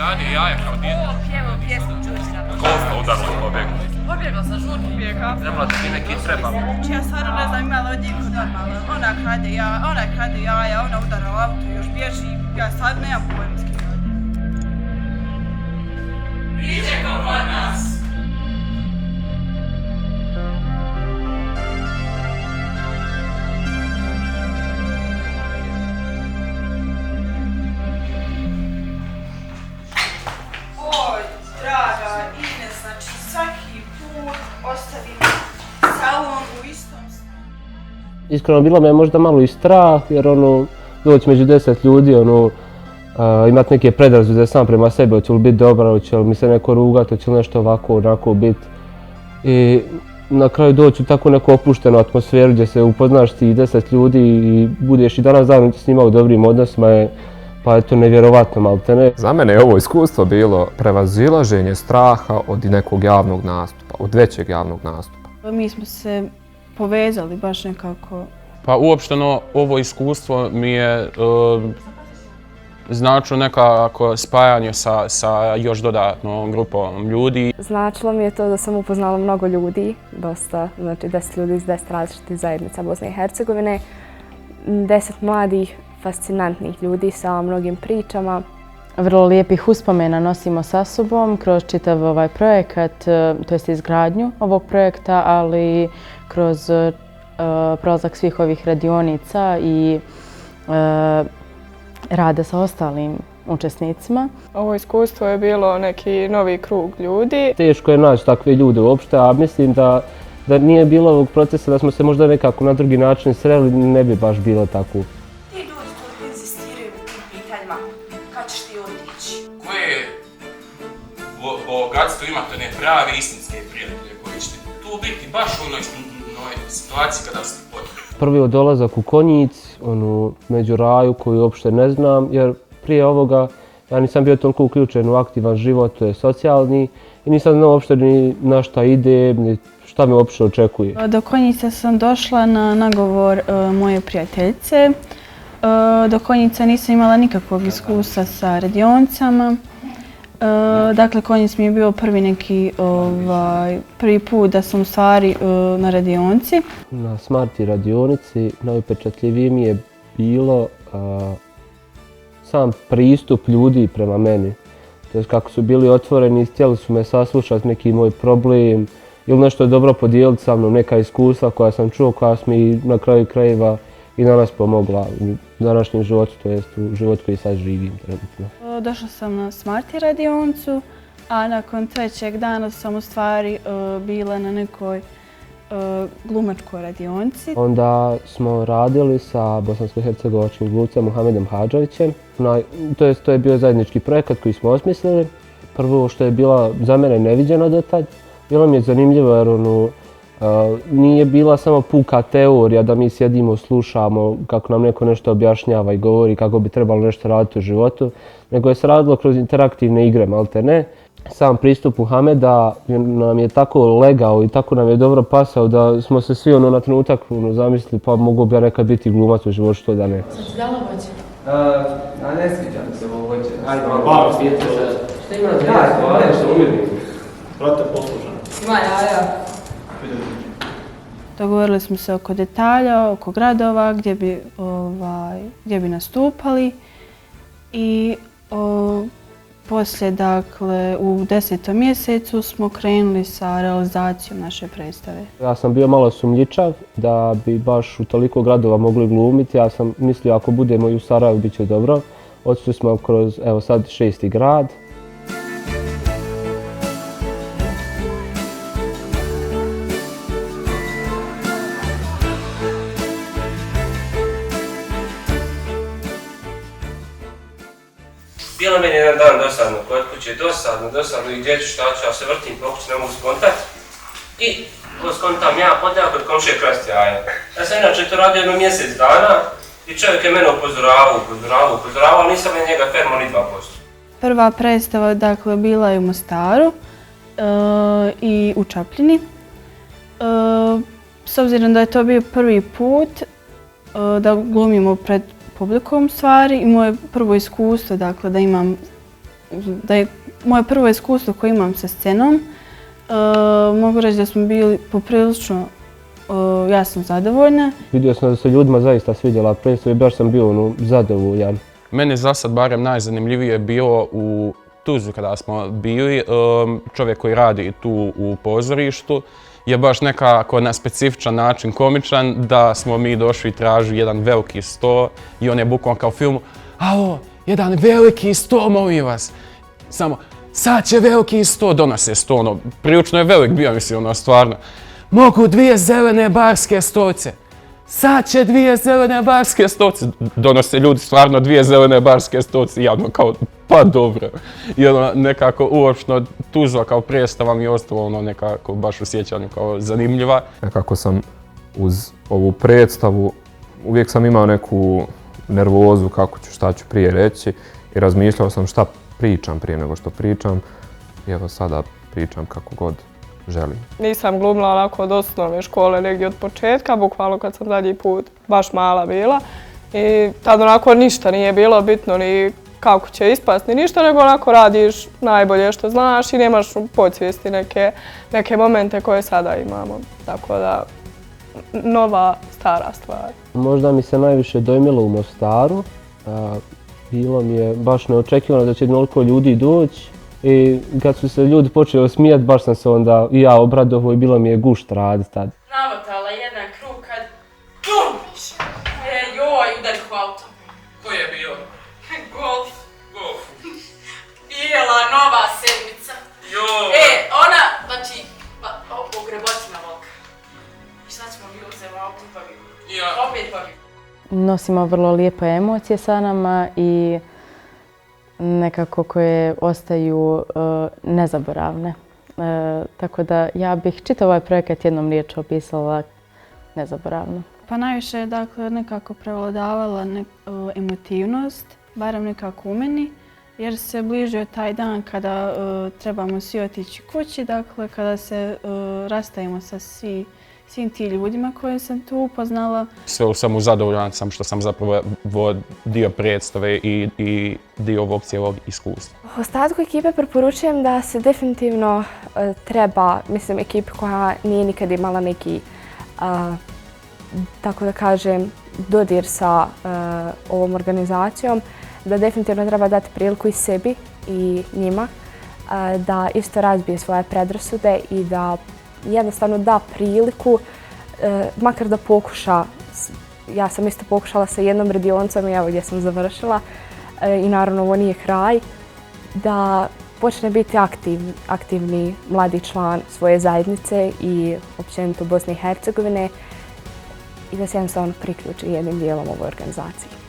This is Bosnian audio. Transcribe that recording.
radi jaja kao dijete. Pjevo pjesmu Đurđina. Koliko udarno pobjegla? Pobjegla sam žurki bijeka. Trebala ti neki treba. Znači ja stvarno ne znam imala od njih normalno. Ona krade jaja, ona udara u auto i još bježi. Ja sad nemam pojma s kim. Priđe ko kod nas! Oj, draga Ines, znači svaki put ostavim salon u istom stanu. Iskreno, bilo me možda malo i strah, jer doći među 10 ljudi, imati neke predrasude sam prema sebi, hoće li biti dobra, hoće li mi se neko rugati, hoće li nešto ovako, onako biti. I na kraju doći u takvu neku opuštenu atmosferu gdje se upoznaš ti 10 ljudi i budeš i danas zajedno s njima u dobrim odnosima, pa je to nevjerovatno maltene. Za mene je ovo iskustvo bilo prevazilaženje straha od nekog javnog nastupa, od većeg javnog nastupa. Mi smo se povezali baš nekako. Pa uopšteno ovo iskustvo mi je značilo nekako spajanje sa još dodatnom grupom ljudi. Značilo mi je to da sam upoznala mnogo ljudi, dosta, znači 10 ljudi iz 10 različitih zajednica Bosne i Hercegovine, 10 mladih, fascinantnih ljudi sa mnogim pričama. Vrlo lijepih uspomena nosimo sa sobom kroz čitav ovaj projekat, to jest izgradnju ovog projekta, ali kroz prolazak svih ovih radionica i rada sa ostalim učesnicima. Ovo iskustvo je bilo neki novi krug ljudi. Teško je naći takve ljude uopšte, a mislim da nije bilo ovog procesa, da smo se možda nekako na drugi način sreli, ne bi baš bilo tako. Ti ljudi toliko insistiraju na tim pitanjima, kad ćeš ti otići? Koje bogatstvo imate one prave istinske prijatelje koji ćete tu biti baš u onoj situaciji kada ste potrebni. Prvi dolazak u Konjic, među raju koju uopšte ne znam, jer prije ovoga ja nisam bio toliko uključen u aktivan život, to je socijalni, i nisam znao uopšte ni na šta ide, ni šta me uopšte očekuje. Do Konjica sam došla na nagovor moje prijateljice. Do Konjica nisam imala nikakvog iskustva sa radionicama. Dakle, Konjic mi je bio prvi put da sam u stvari na radionici. Na Smarti radionici najupečatljivije mi je bilo sam pristup ljudi prema meni. To jest kako su bili otvoreni, htjeli su me saslušati neki moj problem ili nešto dobro podijeliti sa mnom, neka iskustva koja sam čuo, koja su mi na kraju krajeva i danas pomogla u današnjem životu, to jest u životu koji sad živim trenutno. Došla sam na Smarti radionicu, a nakon trećeg dana sam u stvari bila na nekoj glumačkoj radionici. Onda smo radili sa bosansko-hercegovačkim glumcem Muhamedom Hadžovićem. To je bio zajednički projekat koji smo osmislili. Prvo što je bila za mene neviđeno do tad, bilo mi je zanimljivo jer nije bila samo puka teorija da mi sjedimo, slušamo kako nam neko nešto objašnjava i govori kako bi trebalo nešto raditi u životu, nego je se radilo kroz interaktivne igre, maltene. Sam pristup Muhameda nam je tako legao i tako nam je dobro pasao da smo se svi na trenutak zamislili pa mogu bi ja nekad biti glumac u životu, što da ne. Sad ti dala voće? Ne sviđa mi se ovo voće. Ajde, malo svijete se. Šta ima na zvijezdu? Ajde, što umjerim. Brate, poslušam. Ima jaja. Dogovorili smo se oko detalja, oko gradova gdje bi nastupali i poslije, dakle, u 10. mjesecu smo krenuli sa realizacijom naše predstave. Ja sam bio malo sumnjičav da bi baš u toliko gradova mogli glumiti. Ja sam mislio ako budemo i u Sarajevu bit će dobro. Otišli smo kroz, evo sad, 6. grad. Bilo meni jedan dan dosadno kod kuće, dosadno i gdje ću, šta ću, ja se vrtim po kući, ne mogu skontat. I skontam ja, odem kod komšije krasti jaja. Ja sam inače to radio jedno mjesec dana i čovjek je mene upozoravao, ali nisam ja njega fermo ni 2%. Prva predstava, dakle, bila je u Mostaru i u Čapljini. S obzirom da je to bio prvi put da glumimo pred publikom stvari i moje prvo iskustvo, dakle, da imam da je moje prvo iskustvo koje imam sa scenom. Mogu reći da smo bili poprilično jasno zadovoljne. Vidio sam da se ljudima zaista svidjela predstava i baš sam bio zadovoljan. Meni za sad barem najzanimljivije je bilo u Tuzli kada smo bili. Čovjek koji radi tu u pozorištu je baš nekako na specifičan način komičan, da smo mi došli i tražili jedan veliki sto i on je bukvalno kao u filmu: alo, jedan veliki sto, molim vas, samo sad će veliki sto, donose sto, prilično je velik bio, mislim, stvarno. Mogu 2 zelene barske stoce, sad će 2 zelene barske stoce, donose ljudi stvarno 2 zelene barske stoce, javno kao, pa dobro. I nekako uopšteno Tuzla kao predstava mi je ostalo nekako baš u sjećanju kao zanimljiva. Nekako sam uz ovu predstavu, uvijek sam imao neku nervozu kako ću, šta ću prije reći i razmišljao sam šta pričam prije nego što pričam i evo sada pričam kako god želim. Nisam glumila onako od osnovne škole, negdje od početka, bukvalno kad sam zadnji put baš mala bila. I tad onako ništa nije bilo bitno ni kako će ispasti, ni ništa, nego onako radiš najbolje što znaš i nemaš u podsvijesti neke momente koje sada imamo. Tako da, nova, stara stvar. Možda mi se najviše dojmilo u Mostaru. Bilo mi je baš neočekivano da će toliko ljudi doći. I kad su se ljudi počeli smijati, baš sam se onda i ja obradovao i bilo mi je gušt raditi tad. Navotala jedan krug kad dumiš. Joj, udari u auto. Koji je bio? Golf. Golf. Bijela, nova sedmica. Joj. Ona, znači, u grebotima volka. I šta ćemo mi uzeti opet pobjegu? Opet pobjegu. Nosimo vrlo lijepe emocije sa nama i nekako koje ostaju nezaboravne. Tako da ja bih čitav ovaj projekat jednom riječju opisala nezaboravno. Pa najviše je dakle nekako prevladavala emotivnost, barem nekako u meni, jer se bližio taj dan kada trebamo svi otići kući, dakle kada se rastajemo sa svim ti ljudima koje sam tu upoznala. Sve sam zadovoljan sam što sam zapravo dio predstave i dio ovog cijelog iskustva. Ostatku ekipe preporučujem da se definitivno treba, mislim, ekipa koja nije nikad imala neki, tako da kažem, dodir sa ovom organizacijom, da definitivno treba dati priliku i sebi i njima, da isto razbije svoje predrasude i da jednostavno da priliku, makar da pokuša. Ja sam isto pokušala sa jednom radionicom i evo gdje sam završila i naravno ovo nije kraj, da počne biti aktivni mladi član svoje zajednice i općenito Bosne i Hercegovine i da se jednostavno priključi jednim dijelom ovoj organizaciji.